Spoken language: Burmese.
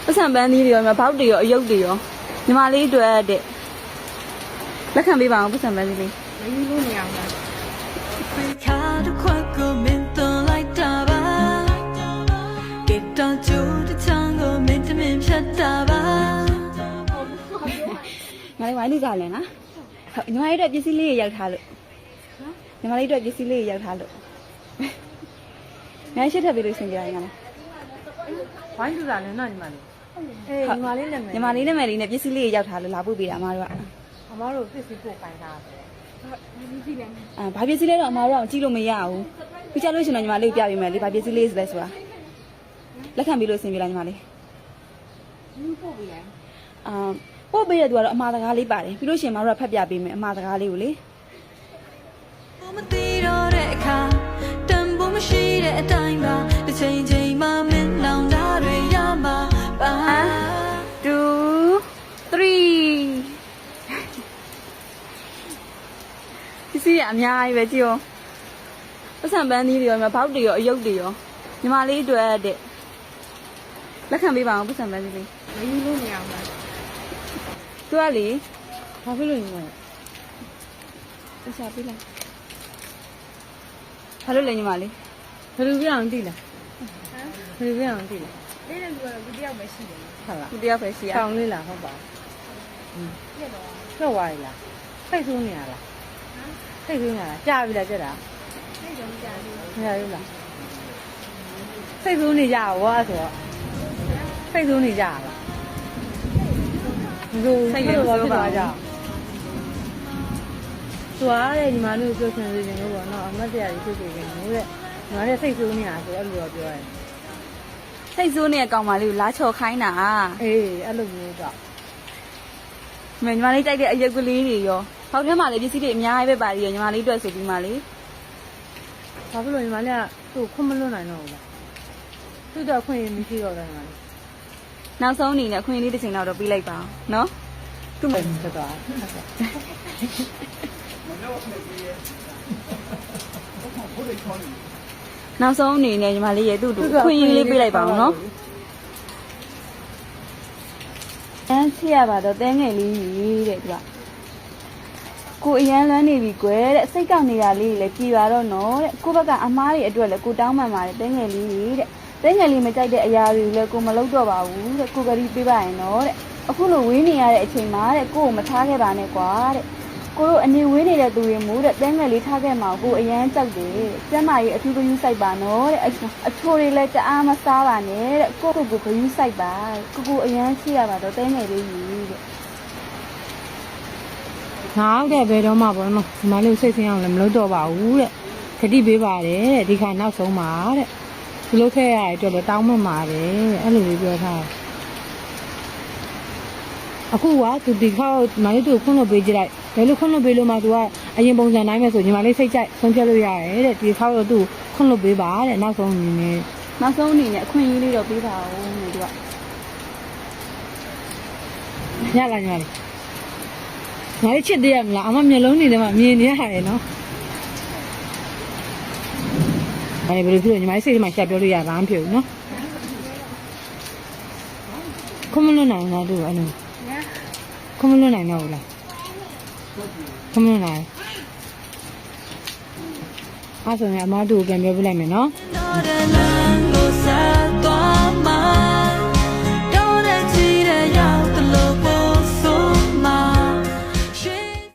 ပတ်စံပန်းသီးတွေရောဘောက်တွေရောအယုတ်တွေရောညီမလေးတွေ့တဲ့လက်ခံပေးပါအောင်ပတ်စံပန်းသီးလေးမယူလို့မရဘူးလားခါတစ်ခွက်ကိုမင်းသွန်လိုက်တာပါကစ်တောင်ကျူတဲ့ချမ်းကိုမင်းတမင်ဖြတ်တာပါငါလေးဝိုင်းလူစားလဲနော်ဟုတ်ညီမလေးတို့ပစ္စည်းလေးရောက်ထားလို့ညီမလေးတို့ပစ္စည်းလေးရောက်ထားလို့ငါရှစ်ထပ်ပြီးလို့ရှင်ကြရင်ငါလားဝိုင်းလူစားလဲနော်ညီမလေးအေးညီမလေးနဲ့မယ်ညီမလေးနဲ့မယ်လေးနဲ့ပစ္စည်းလေးရောက်ထားလို့လာပို့ပေးတာအမတို့ကအမတို့ပစ္စည်းပို့ခိုင်းတာဘာပစ္စည်းလဲတော့အမတို့ကကြည့်လို့မရဘူးပြချလို့ရှင်တော့ညီမလေးကိုပြပေးမယ်လေဘာပစ္စည်းလေးလဲဆိုတာလက်ခံပြီးလို့ဆင်ပြလိုက်ညီမလေးပို့ပေးရပို့ပေးတဲ့သူကတော့အမှားစကားလေးပါတယ်ပြီးလို့ရှင်မတို့ကဖတ်ပြပေးမယ်အမှားစကားလေးကိုလေမသိတော့တဲ့အခါတန်ဖို့မရှိတဲ့အတိုင်းပါတစ်ချိန်ချိန်မှမင်းလောင်တာတွေရမှာပါ2 3ဒီစီအများကြီးပဲကြည့်အောင်ပတ်စံပန်းသီးတွေရောဘောက်တွေရောအယုတ်တွေရောညီမလေးတွေ့တဲ့လက်ခံပေးပါအောင်ပတ်စံပန်းသီးလေးမယူလို့မရဘူးလားသူကလေဘာဖြစ်လို့ညီမလဲအစားပေးလိုက်ဘာလို့လဲညီမလေးဘယ်လိုပြအောင်သိလားဟမ်ဘယ်လိုပြအောင်သိလားလေးတဲ့လူကတော့သူတယောက်ပဲရှိတယ်ဟုတ်လားသူတယောက်ပဲရှိရအောင်လေးလားဟုတ်ပါပြက်တော့ပြက်သွားပြီလားဖိတ်ဆိုးနေရလားဖိတ်ဆိုးနေရလားကြာပြီလားကြက်တာဖိတ်တော့မကြာဘူးမကြာဘူးလားဖိတ်ဆိုးနေကြရောအဲ့ဆိုတော့ဖိတ်ဆိုးနေကြလားဒီစိတ်လည်းဆိုးပါကြသွားတယ်ညီမတို့ပြောချင်သေးတယ်လို့ပေါ့နော်အမတ်တရားကြီးဖြစ်နေတယ်လို့တဲ့ညီမလေးစိတ်ဆိုးနေတာဆိုအဲ့လိုတော့ပြောရတယ်စိတ်ဆိုးနေတဲ့ကောင်မလေးကိုလာချော်ခိုင်းတာအေးအဲ့လိုမျိုးတော့ညီမလေးကြိုက်တဲ့အယုတ်ကလေးတွေရောဟောက်ထဲမှာလည်းပစ္စည်းတွေအများကြီးပဲပါတယ်ညီမလေးတွေ့ဆိုပြီးမှလေဘာဖြစ်လို့ညီမလေးကသူ့ခွင့်မလွတ်နိုင်တော့ဘူးလားသူ့တော့ခွင့်မရှိတော့တယ်ညီမလေးနောက်ဆုံးအနေနဲ့ခွင့်လေးတစ်ချိန်တော့ပြီးလိုက်ပါအောင်နော်သူ့မသက်သွားနောက်ဆုံးအနေနဲ့ညီမလေးရဲ့သူ့ခွင့်လေးပေးလိုက်ပါအောင်နော်အန်းချစ်ရပါတော့တဲငယ်လေးကြီးတဲ့သူကကိုအရန်လွမ်းနေပြီကွယ်တဲ့စိတ်ကောက်နေတာလေးလည်းကြည်ပါတော့နော်တဲ့ကိုဘက်ကအမားတွေအတွက်လည်းကိုတောင်းပန်ပါတယ်တဲငယ်လေးတဲ့တဲငယ်လေးမကြိုက်တဲ့အရာတွေလည်းကိုမလုပ်တော့ပါဘူးတဲ့ကိုကလေးပေးပါရင်နော်တဲ့အခုလိုဝေးနေရတဲ့အချိန်မှာတဲ့ကိုကိုမထားခဲ့ပါနဲ့ကွာတဲ့ကိုတို့အနေဝေးနေတဲ့သူတွေမို့တဲ့တဲငယ်လေးထားခဲ့မှာကိုအရန်ကြောက်တယ်ကျမ်းမာရေးအထူးဂရုစိုက်ပါနော်တဲ့အချိုတွေလည်းတအားမစားပါနဲ့တဲ့ကိုကိုဂရုစိုက်ပါကိုအရန်ချစ်ရပါတော့တဲငယ်လေးကြီးတဲ့ဟုတ်တဲ့ဘယ်တော့မှပေါ့နော်ဒီမလေးစိတ်ဆင်းအောင်လည်းမလုပ်တော့ပါဘူးတဲ့ခတိပေးပါတယ်တဲ့ဒီခါနောက်ဆုံးပါတဲ့ဒီလိုခဲ့ရတဲ့အတွက်လည်းတောင်းမှန်ပါတယ်အဲ့လိုလေးပြောထားအခုကသူဒီခါမလေးတို့ခွန်းလို့ပေးကြလိုက်ဘယ်လိုခွန်းလို့ပေးလို့မှသူကအရင်ပုံစံတိုင်းပဲဆိုညီမလေးစိတ်ကြိုက်ဆုံးဖြတ်လို့ရတယ်တဲ့ဒီခါတော့သူခွန်းလို့ပေးပါတဲ့နောက်ဆုံးအနေနဲ့နောက်ဆုံးအနေနဲ့အခွင့်အရေးလေးတော့ပေးပါဦးလို့သူကရလာညီမလေးငါချစ်သေးရမလားအမမျက်လုံးနေတယ်မှမြင်နေရတယ်နော်ဘယ်လိုဖြစ်လို့ညီမစိတ်ထဲမှာရှာပြောလို့ရတာမဖြစ်ဘူးနော်ခမလွန်နိုင်လားတို့အဲ့လိုခမလွန်နိုင်တော့ဘူးလားခမလွန်နိုင်အဲ့ဆိုရင်အမတို့ပြန်ပြောပြလိုက်မယ်နော်